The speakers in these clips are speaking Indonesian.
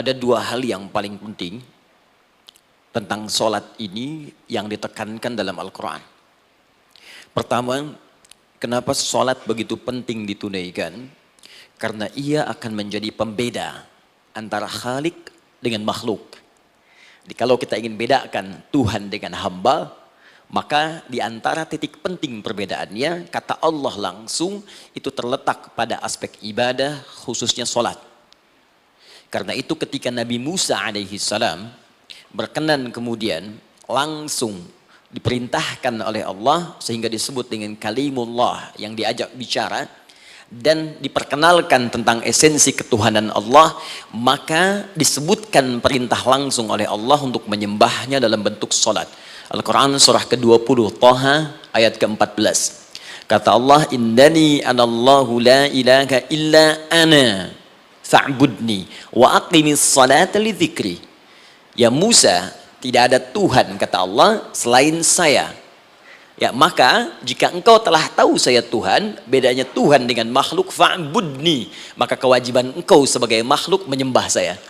Ada dua hal yang paling penting tentang sholat ini yang ditekankan dalam Al-Quran. Pertama, kenapa sholat begitu penting ditunaikan? Karena ia akan menjadi pembeda antara Khalik dengan makhluk. Jadi kalau kita ingin bedakan Tuhan dengan hamba, maka di antara titik penting perbedaannya, kata Allah langsung itu terletak pada aspek ibadah, khususnya sholat. Karena itu ketika Nabi Musa alaihissalam berkenan kemudian langsung diperintahkan oleh Allah sehingga disebut dengan kalimullah yang diajak bicara dan diperkenalkan tentang esensi ketuhanan Allah, maka disebutkan perintah langsung oleh Allah untuk menyembahnya dalam bentuk sholat. Al-Quran surah ke-20 Thaha ayat ke-14. Kata Allah, innani anallahu la ilaha illa ana fa'budni wa aqimis salata li dzikri. Ya Musa, tidak ada Tuhan kata Allah selain saya. Ya maka jika engkau telah tahu saya Tuhan, bedanya Tuhan dengan makhluk, fa'budni, maka kewajiban engkau sebagai makhluk menyembah saya.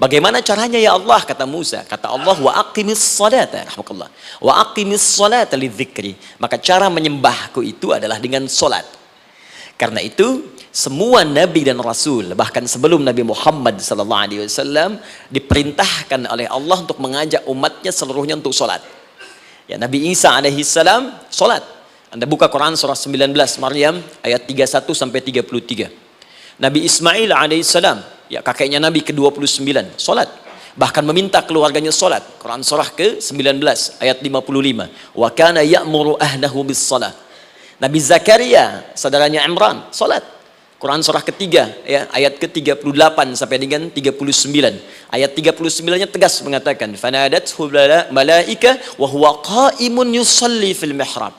Bagaimana caranya ya Allah, kata Musa? Kata Allah, wa aqimis salata, rahmatullah, wa aqimis salata li dzikri. Maka cara menyembahku itu adalah dengan solat. Karena itu semua nabi dan rasul, bahkan sebelum Nabi Muhammad SAW, diperintahkan oleh Allah untuk mengajak umatnya seluruhnya untuk solat. Ya, Nabi Isa alaihissalam solat. Anda buka Quran surah 19 Maryam ayat 31 sampai 33. Nabi Ismail alaihissalam, ya kakeknya Nabi ke-29, solat. Bahkan meminta keluarganya solat. Quran surah ke-19 ayat 55. Wa kana ya'muru ahlahu bis salah. Nabi Zakaria, saudaranya Imran, solat. Quran surah ketiga, ya, ayat ke-38 sampai dengan 39. Ayat 39-nya tegas mengatakan, "Fanadathu malaika wa huwa qa'imun yusalli fil mihrab."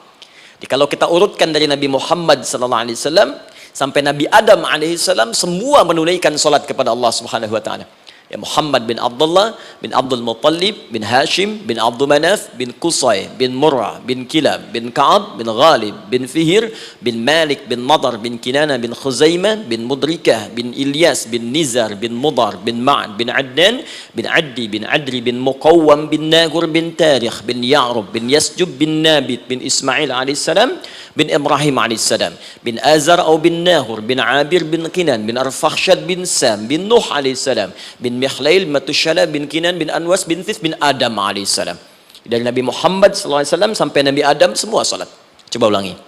Jadi kalau kita urutkan dari Nabi Muhammad sallallahu alaihi wasallam sampai Nabi Adam alaihi salam, semua menunaikan salat kepada Allah Subhanahu wa taala. Ya Muhammad bin Abdullah bin Abdul Muttalib bin Hashim bin Abdul Manaf bin Qusay bin Murrah bin Kilab bin Ka'ab bin Ghalib bin Fihir bin Malik bin Nadar bin Kinana bin Khuzaimah bin Mudrikah bin Ilyas bin Nizar bin Mudar bin Ma'ad bin Adnan bin Addi bin Adri bin Muqawwam bin Nagur bin Tarikh bin Ya'rub bin Yasjub bin Nabit bin Ismail alaihissalam bin Ibrahim alaihissalam bin Azar atau bin Nahur bin Abir bin Kinan bin Arfakhshad bin Sam bin Nuh alaihissalam bin Mikhlail Matushala bin Kinan bin Anwas bin Thith bin Adam alaihissalam. Dari Nabi Muhammad SAW sampai Nabi Adam semua salat. Coba ulangi.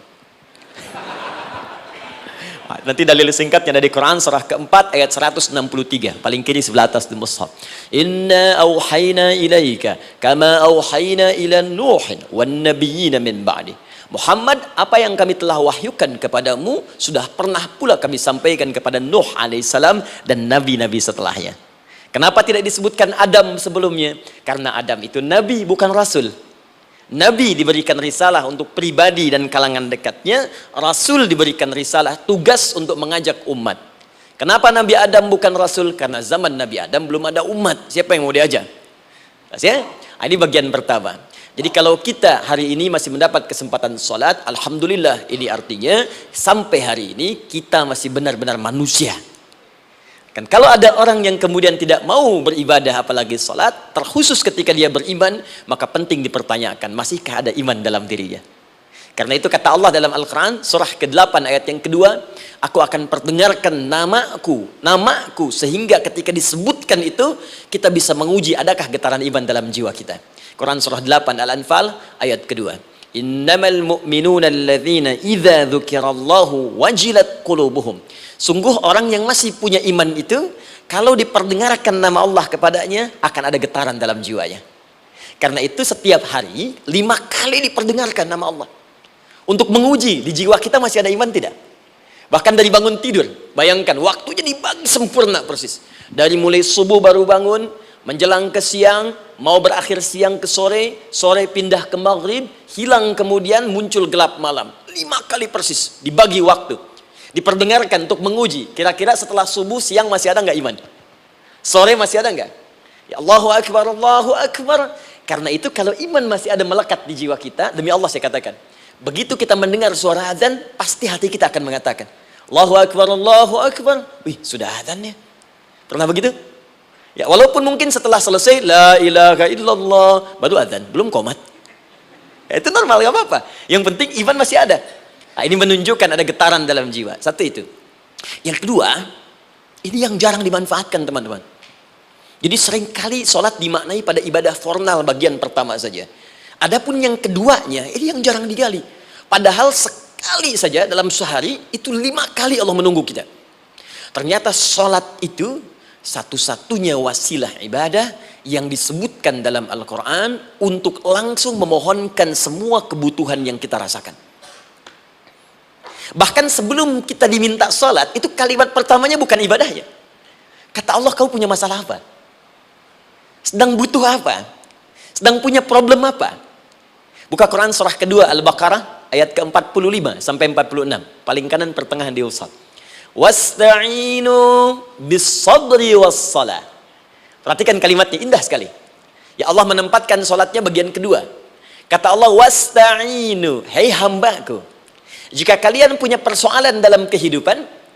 Nanti dalil singkatnya dari Quran surah keempat ayat 163 paling kiri sebelah atas di mushaf. Inna auhayna ilaika kama auhayna ila Nuhin wan nabiyina min ba'di. Muhammad, apa yang kami telah wahyukan kepadamu sudah pernah pula kami sampaikan kepada Nuh alaihissalam dan nabi-nabi setelahnya. Kenapa tidak disebutkan Adam sebelumnya? Karena Adam itu nabi bukan rasul. Nabi diberikan risalah untuk pribadi dan kalangan dekatnya, rasul diberikan risalah tugas untuk mengajak umat. Kenapa Nabi Adam bukan rasul? Karena zaman Nabi Adam belum ada umat. Siapa yang mau diajak? Ya? Ini bagian pertama. Jadi kalau kita hari ini masih mendapat kesempatan sholat, alhamdulillah, ini artinya sampai hari ini kita masih benar-benar manusia. Kan kalau ada orang yang kemudian tidak mau beribadah apalagi sholat, terkhusus ketika dia beriman, maka penting dipertanyakan, masihkah ada iman dalam dirinya? Karena itu kata Allah dalam Al-Quran, surah ke-8 ayat yang kedua, aku akan perdengarkan namaku, sehingga ketika disebutkan itu, kita bisa menguji adakah getaran iman dalam jiwa kita. Quran surah 8 Al-Anfal ayat kedua. Innamal mu'minuna alladzina idza dzukirallahu wajilat qulubuhum. Sungguh orang yang masih punya iman itu, kalau diperdengarkan nama Allah kepadanya, akan ada getaran dalam jiwanya. Karena itu setiap hari 5 kali diperdengarkan nama Allah. Untuk menguji di jiwa kita masih ada iman tidak? Bahkan dari bangun tidur, bayangkan waktunya dibagi sempurna persis. Dari mulai subuh baru bangun, menjelang ke siang, mau berakhir siang ke sore, sore pindah ke maghrib, hilang kemudian muncul gelap malam. 5 kali persis dibagi waktu. Diperdengarkan untuk menguji, kira-kira setelah subuh siang masih ada nggak iman? Sore masih ada nggak? Ya Allahu Akbar, Allahu Akbar. Karena itu kalau iman masih ada melekat di jiwa kita, demi Allah saya katakan, begitu kita mendengar suara azan, pasti hati kita akan mengatakan, Allahu Akbar, Allahu Akbar. Wih, sudah azan ya? Pernah begitu? Ya, walaupun mungkin setelah selesai la ilaha illallah baru adzan, belum qomat. Ya, itu normal, gak apa-apa. Yang penting iman masih ada. Nah, ini menunjukkan ada getaran dalam jiwa. Satu itu. Yang kedua, ini yang jarang dimanfaatkan teman-teman. Jadi seringkali sholat dimaknai pada ibadah formal bagian pertama saja. Adapun yang keduanya, ini yang jarang digali. Padahal sekali saja dalam sehari, itu 5 kali Allah menunggu kita. Ternyata sholat itu satu-satunya wasilah ibadah yang disebutkan dalam Al-Quran untuk langsung memohonkan semua kebutuhan yang kita rasakan. Bahkan sebelum kita diminta sholat, itu kalimat pertamanya bukan ibadahnya. Kata Allah, kau punya masalah apa? Sedang butuh apa? Sedang punya problem apa? Buka Quran surah kedua Al-Baqarah ayat ke-45 sampai 46. Paling kanan pertengahan di usad. Wasta'inu bis-sabri was-salah. Perhatikan kalimatnya, indah sekali. Ya Allah menempatkan sholatnya bagian kedua. Kata Allah, wasta'inu, hei hambaku, jika kalian punya persoalan dalam kehidupan,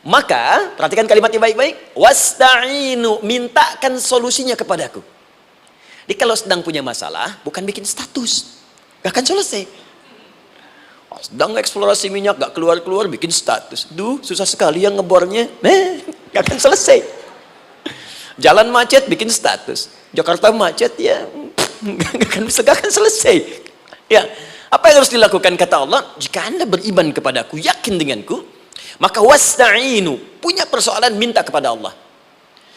maka, perhatikan kalimatnya baik-baik, wasta'inu, mintakan solusinya kepadaku. Jadi kalau sedang punya masalah, bukan bikin status, gak akan selesai. Sedang eksplorasi minyak, gak keluar-keluar, bikin status. Duh, susah sekali yang ngebornya, gak akan selesai. Jalan macet, bikin status. Jakarta macet, ya, gak akan selesai. Ya, apa yang harus dilakukan? Kata Allah, jika Anda beriman kepadaku, yakin denganku, maka wasta'inu, punya persoalan, minta kepada Allah.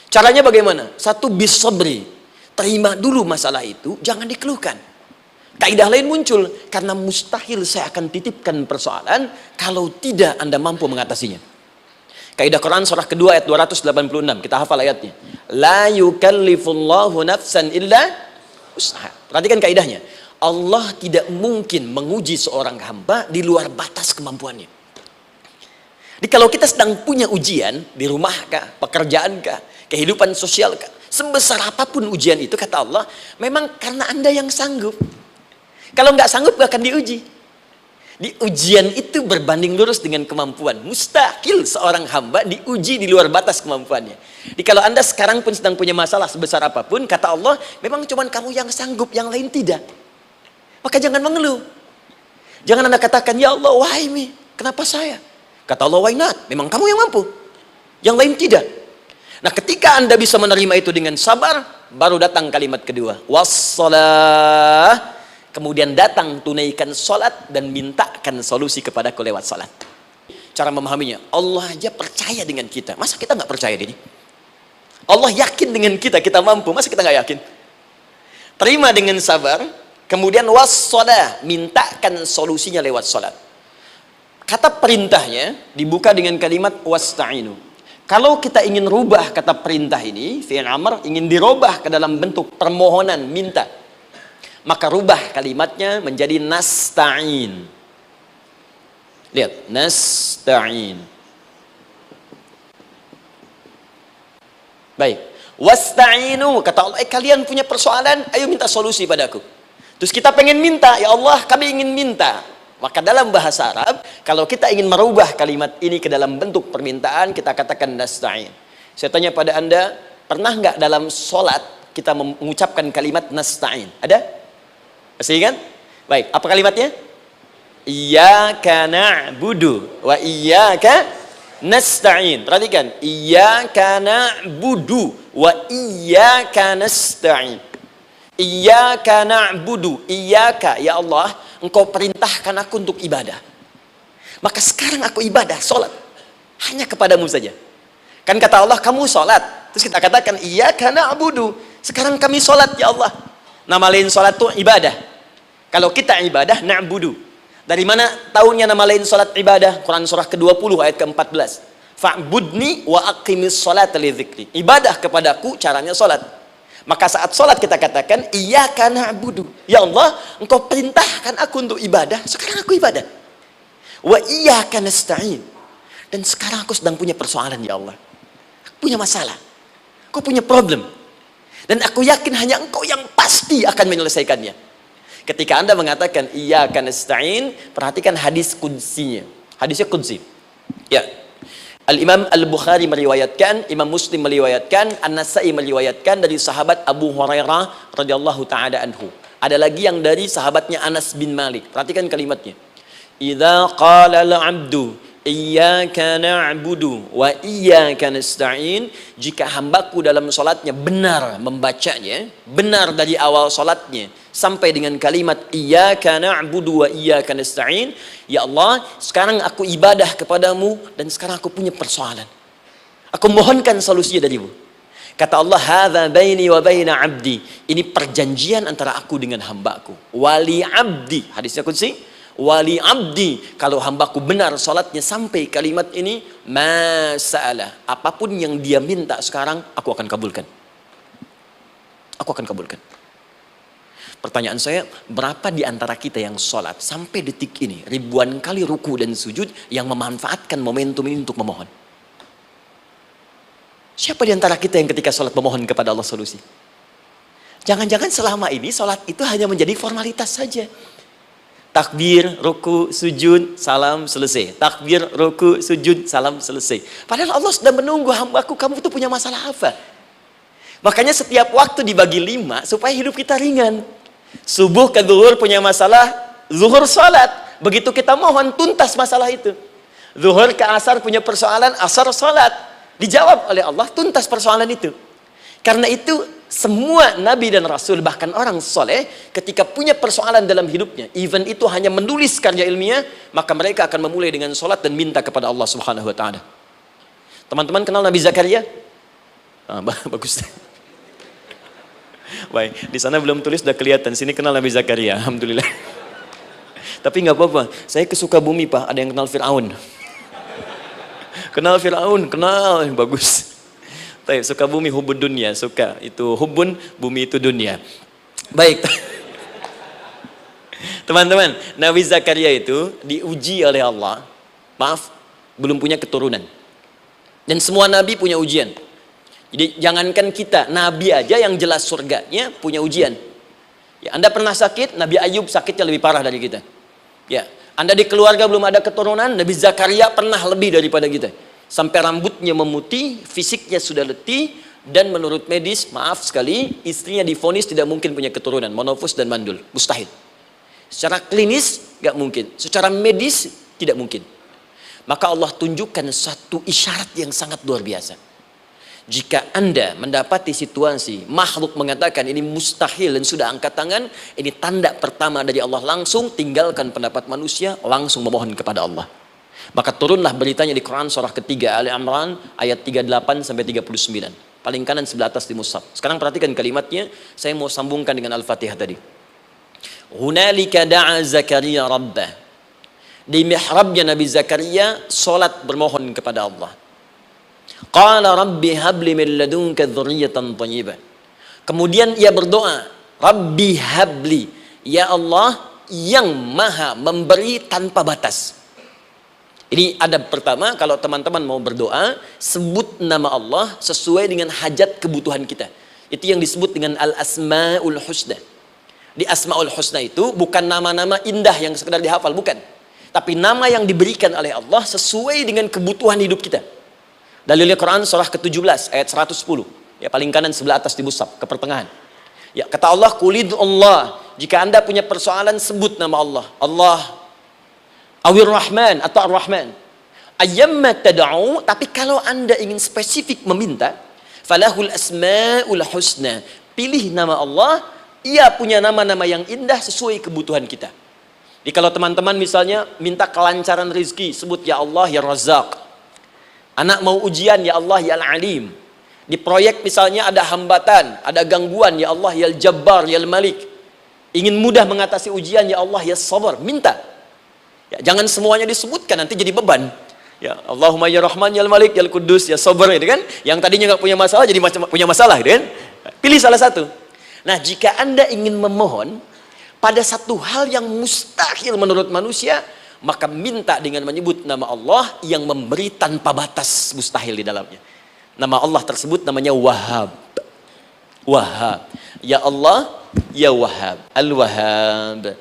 Caranya bagaimana? Satu, bis-sabri, terima dulu masalah itu, jangan dikeluhkan. Kaidah lain muncul, karena mustahil saya akan titipkan persoalan kalau tidak Anda mampu mengatasinya. Kaidah Quran surah kedua ayat 286, kita hafal ayatnya. La yukallifullahu nafsan illa usaha. Perhatikan kaidahnya. Allah tidak mungkin menguji seorang hamba di luar batas kemampuannya. Jadi kalau kita sedang punya ujian di rumah kah, pekerjaan kah, kehidupan sosial kah, sebesar apapun ujian itu, kata Allah, memang karena Anda yang sanggup. Kalau nggak sanggup gak akan diuji. Di ujian itu berbanding lurus dengan kemampuan. Mustahil seorang hamba diuji di luar batas kemampuannya. Jadi kalau Anda sekarang pun sedang punya masalah sebesar apapun, kata Allah, memang cuma kamu yang sanggup, yang lain tidak. Maka jangan mengeluh. Jangan Anda katakan, ya Allah, why me? Kenapa saya? Kata Allah, why not? Memang kamu yang mampu. Yang lain tidak. Nah, ketika Anda bisa menerima itu dengan sabar, baru datang kalimat kedua. Wassalah. Kemudian datang, tunaikan sholat dan mintakan solusi kepadaku lewat sholat. Cara memahaminya, Allah aja percaya dengan kita. Masa kita nggak percaya diri? Allah yakin dengan kita, kita mampu. Masa kita nggak yakin? Terima dengan sabar. Kemudian wassalah, mintakan solusinya lewat sholat. Kata perintahnya dibuka dengan kalimat wasta'inu. Kalau kita ingin rubah kata perintah ini, fi'il amr, ingin dirubah ke dalam bentuk permohonan, minta, maka rubah kalimatnya menjadi nasta'in. Lihat, nasta'in. Baik. Wasta'inu, kata Allah, kalian punya persoalan, ayo minta solusi padaku. Terus kita pengen minta, ya Allah, kami ingin minta. Maka dalam bahasa Arab, kalau kita ingin merubah kalimat ini ke dalam bentuk permintaan, kita katakan nasta'in. Saya tanya pada Anda, pernah nggak dalam sholat kita mengucapkan kalimat nasta'in? Ada? Masih ingat? Baik, apa kalimatnya? Iyyaka na'budu wa iyyaka nasta'in. Perhatikan, iyyaka na'budu wa iyyaka nasta'in. Iyyaka na'budu, iyyaka, ya Allah, Engkau perintahkan aku untuk ibadah. Maka sekarang aku ibadah, sholat, hanya kepadamu saja. Kan kata Allah, kamu sholat. Terus kita katakan, iyyaka na'budu. Sekarang kami sholat, ya Allah. Nama lain sholat itu ibadah. Kalau kita ibadah, na'budu. Dari mana tahunya nama lain sholat ibadah? Quran surah ke-20 ayat ke-14. Fa'budni wa aqimis sholata li dzikri. Ibadah kepadaku, caranya sholat. Maka saat sholat kita katakan, iyyaka na'budu. Ya Allah, Engkau perintahkan aku untuk ibadah, sekarang aku ibadah. Wa iyyaka nasta'in. Dan sekarang aku sedang punya persoalan, ya Allah. Aku punya masalah. Aku punya problem. Dan aku yakin hanya Engkau yang pasti akan menyelesaikannya. Ketika Anda mengatakan iyyaka nasta'in, perhatikan hadis qudsinya. Hadisnya qudsi. Ya. Al-Imam Al-Bukhari meriwayatkan, Imam Muslim meriwayatkan, An-Nasa'i meriwayatkan dari sahabat Abu Hurairah radhiyallahu taala anhu. Ada lagi yang dari sahabatnya Anas bin Malik. Perhatikan kalimatnya. Idza qala al-'abdu iyyaka na'budu wa iyyaka nasta'in, jika hambaku dalam salatnya benar membacanya, benar dari awal salatnya sampai dengan kalimat iyyaka na'budu wa iyyaka nasta'in, ya Allah, sekarang aku ibadah kepadamu dan sekarang aku punya persoalan. Aku mohonkan solusinya darimu. Kata Allah, hadza baini wa baina 'abdi. Ini perjanjian antara aku dengan hambaku. Wali 'abdi. Hadisnya qudsi. Wali 'abdi, kalau hambaku benar salatnya sampai kalimat ini, masa'alah, apapun yang dia minta sekarang aku akan kabulkan. Aku akan kabulkan. Pertanyaan saya, berapa di antara kita yang sholat sampai detik ini ribuan kali ruku dan sujud yang memanfaatkan momentum ini untuk memohon? Siapa di antara kita yang ketika sholat memohon kepada Allah solusi? Jangan-jangan selama ini sholat itu hanya menjadi formalitas saja. Takbir, ruku, sujud, salam, selesai. Takbir, ruku, sujud, salam, selesai. Padahal Allah sudah menunggu, hambaku, kamu itu punya masalah apa? Makanya setiap waktu dibagi 5 supaya hidup kita ringan. Subuh ke zuhur punya masalah, zuhur salat. Begitu kita mohon, tuntas masalah itu. Zuhur ke asar punya persoalan, asar salat. Dijawab oleh Allah, tuntas persoalan itu. Karena itu semua nabi dan rasul, bahkan orang soleh, ketika punya persoalan dalam hidupnya, even itu hanya menulis karya ilmiah, maka mereka akan memulai dengan sholat dan minta kepada Allah Subhanahu Wa Taala. Teman-teman kenal Nabi Zakaria? Bagus. Baik, di sana belum tulis, sudah kelihatan. Sini kenal Nabi Zakaria, alhamdulillah. Tapi nggak apa-apa. Saya ke Sukabumi, Pak. Ada yang kenal Fir'aun? Kenal Fir'aun, kenal, bagus. Baik, suka bumi hubun dunia, suka itu hubun, bumi itu dunia. Baik. Teman-teman, Nabi Zakaria itu diuji oleh Allah. Maaf, belum punya keturunan. Dan semua nabi punya ujian. Jadi jangankan kita, nabi aja yang jelas surganya punya ujian. Ya, Anda pernah sakit, Nabi Ayub sakitnya lebih parah dari kita. Ya, Anda di keluarga belum ada keturunan, Nabi Zakaria pernah lebih daripada kita. Sampai rambutnya memutih, fisiknya sudah letih, dan menurut medis, maaf sekali, istrinya divonis tidak mungkin punya keturunan, monofus dan mandul, mustahil. Secara klinis, gak mungkin. Secara medis, tidak mungkin. Maka Allah tunjukkan satu isyarat yang sangat luar biasa. Jika Anda mendapati situasi, makhluk mengatakan ini mustahil dan sudah angkat tangan, ini tanda pertama dari Allah, langsung tinggalkan pendapat manusia, langsung memohon kepada Allah. Maka turunlah beritanya di Quran surah ketiga Ali Imran ayat 38 sampai 39. Paling kanan sebelah atas di mushaf. Sekarang perhatikan kalimatnya, saya mau sambungkan dengan Al-Fatihah tadi. Hunalika da'a Zakaria rabbah. Di mihrabnya Nabi Zakaria salat bermohon kepada Allah. Qala rabbi habli min ladunka dzurriyyatan thayyibah. Kemudian ia berdoa, Rabbi habli, ya Allah yang maha memberi tanpa batas. Ini adab pertama, kalau teman-teman mau berdoa, sebut nama Allah sesuai dengan hajat kebutuhan kita. Itu yang disebut dengan Al-Asma'ul Husna. Di Asma'ul Husna itu bukan nama-nama indah yang sekedar dihafal, bukan. Tapi nama yang diberikan oleh Allah sesuai dengan kebutuhan hidup kita. Dalilnya Quran surah ke-17 ayat 110. Ya, paling kanan sebelah atas di mushaf, ke pertengahan. Ya, kata Allah, Qulid Allah. Jika Anda punya persoalan, sebut nama Allah. Allah Awir Rahman atau Ar-Rahman. Ayyamma tad'u, tapi kalau Anda ingin spesifik meminta, falahul asmaul husna. Pilih nama Allah, ia punya nama-nama yang indah sesuai kebutuhan kita. Jadi kalau teman-teman misalnya minta kelancaran rezeki, sebut ya Allah ya Razzaq. Anak mau ujian, ya Allah ya Al-Alim. Di proyek misalnya ada hambatan, ada gangguan, ya Allah ya Al-Jabbar ya Al-Malik. Ingin mudah mengatasi ujian, ya Allah ya Sabar. Minta. Ya, jangan semuanya disebutkan, nanti jadi beban. Ya, Allahumma ya Rahman ya Malik ya Kudus ya Sabar, gitu kan? Yang tadinya nggak punya masalah jadi punya masalah, gitu kan? Pilih salah satu. Nah, jika Anda ingin memohon pada satu hal yang mustahil menurut manusia, maka minta dengan menyebut nama Allah yang memberi tanpa batas, mustahil di dalamnya. Nama Allah tersebut namanya Wahhab. Wahhab. Ya Allah, ya Wahhab. Al-Wahhab.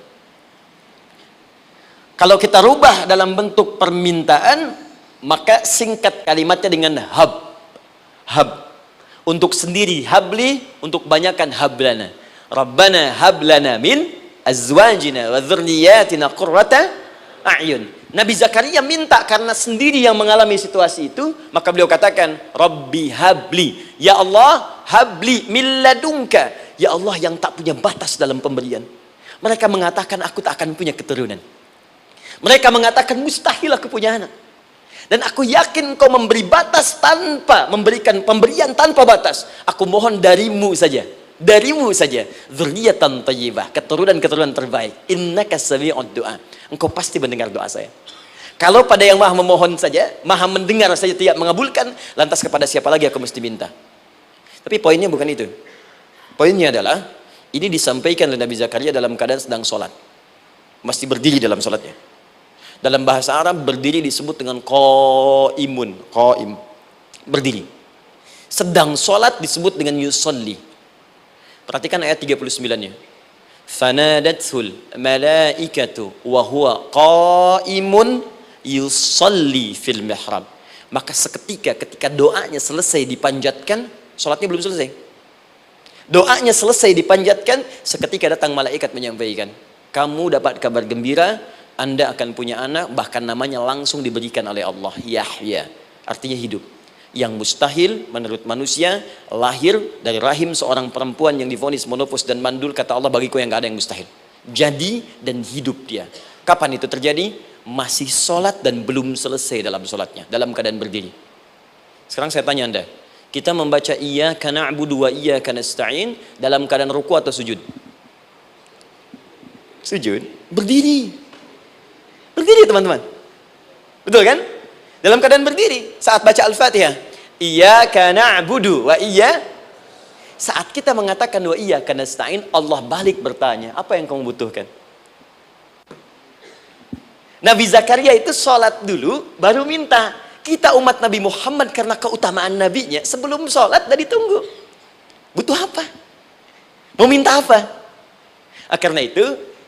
Kalau kita rubah dalam bentuk permintaan, Maka singkat kalimatnya dengan hab. Hab. Untuk sendiri habli, untuk banyakkan hablana. Rabbana hablana min azwajina wa dzurriyyatina qurrata a'yun. Nabi Zakaria minta karena sendiri yang mengalami situasi itu, maka beliau katakan, Rabbi habli. Ya Allah, habli min ladunka. Ya Allah yang tak punya batas dalam pemberian. Mereka mengatakan aku tak akan punya keturunan. Mereka mengatakan mustahil aku punya anak. Dan aku yakin kau memberi batas tanpa memberikan pemberian tanpa batas. Aku mohon darimu saja. Darimu saja. Dzurriyyatan thayyibah, keturunan-keturunan terbaik. Innaka sami'ud du'a. Engkau pasti mendengar doa saya. Kalau pada yang maha memohon saja, maha mendengar saja tidak mengabulkan, lantas kepada siapa lagi aku mesti minta? Tapi poinnya bukan itu. Poinnya adalah ini disampaikan oleh Nabi Zakaria dalam keadaan sedang sholat. Masih berdiri dalam sholatnya. Dalam bahasa Arab berdiri disebut dengan qaimun, qaim, berdiri. Sedang sholat disebut dengan yusalli. Perhatikan ayat 39-nya. Fanadathul malaikatu wa huwa qaimun yusalli fil mihrab. Maka seketika ketika doanya selesai dipanjatkan, sholatnya belum selesai. Doanya selesai dipanjatkan, seketika datang malaikat menyampaikan, kamu dapat kabar gembira, Anda akan punya anak, bahkan namanya langsung diberikan oleh Allah, Yahya, artinya hidup. Yang mustahil menurut manusia, lahir dari rahim seorang perempuan yang divonis monopos dan mandul, kata Allah, bagiku yang gak ada yang mustahil. Jadi dan hidup dia. Kapan itu terjadi? Masih sholat dan belum selesai dalam sholatnya, dalam keadaan berdiri. Sekarang saya tanya Anda, kita membaca iyyaka na'budu wa iyyaka nasta'in dalam keadaan ruku atau sujud? Sujud, berdiri. Berdiri teman-teman. Betul kan? Dalam keadaan berdiri saat baca Al-Fatihah. Iyyaka na'budu wa iyyaka. Saat kita mengatakan wa iyyaka nasta'in, Allah balik bertanya, apa yang kamu butuhkan? Nabi Zakaria itu sholat dulu baru minta. Kita umat Nabi Muhammad karena keutamaan nabinya, sebelum sholat dah ditunggu. Butuh apa? Mau minta apa? Karena itu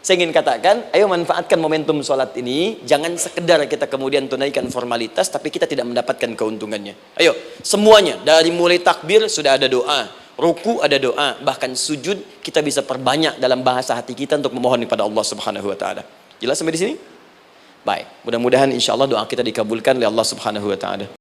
saya ingin katakan, ayo manfaatkan momentum sholat ini. Jangan sekedar kita kemudian tunaikan formalitas, tapi kita tidak mendapatkan keuntungannya. Ayo, semuanya. Dari mulai takbir sudah ada doa. Ruku ada doa. Bahkan sujud kita bisa perbanyak dalam bahasa hati kita untuk memohon kepada Allah Subhanahu Wa Taala. Jelas sampai di sini? Baik. Mudah-mudahan insya Allah doa kita dikabulkan oleh Allah Subhanahu Wa Taala.